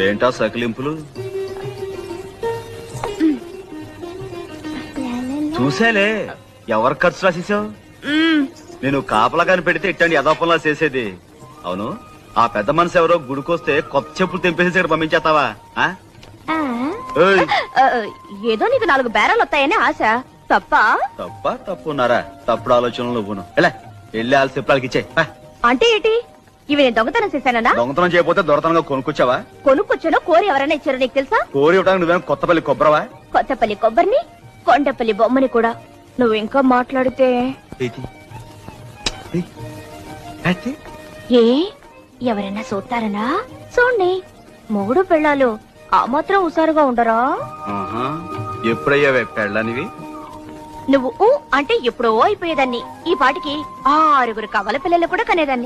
ఏంటా సకిలింపులు? చూసేలే, ఎవరు ఖర్చు రాసేసావు? నేను కాపలాగాని పెడితే ఇట్టండి యథాపంలా చేసేది. అవును, ఆ పెద్ద మనసు ఎవరో గుడికొస్తే కొత్త చెప్పులు తెంపేసి ఇక్కడ పంపించేస్తావా? ఏదో నీకు 4 బేరాలు వస్తాయని ఆశ. తప్పున్నారా? తప్పుడు ఆలోచనలు పోను. వెళ్ళి వాళ్ళ చెప్పులకి ఇచ్చే. అంటే ఏంటి? ఇవి నేను దొంగతనం చేశానా? దొంగతనం చేయకపోతే దొరతనంగా కొనుక్కొచ్చావా? కొనుక్కొచ్చానో కోరి ఎవరైనా ఇచ్చారో నీకు తెలుసా? కోరి ఇవ్వడానికి నువ్వేం కొత్తపల్లి కొబ్బరవా? కొత్తపల్లి కొబ్బరిని, కొండపల్లి బొమ్మని కూడా. నువ్వు ఇంకా మాట్లాడితే ఏ ఎవరైనా చూస్తారనా? చూడండి, మొగుడు పెళ్ళాలు ఆ మాత్రం హుషారుగా ఉండరా? ఎప్పుడయ్యావే పెళ్ళనివి? నువ్వు అంటే ఎప్పుడో అయిపోయేదాన్ని. ఈ పాటికి 6 కవల పిల్లలు కూడా కనేదాన్ని.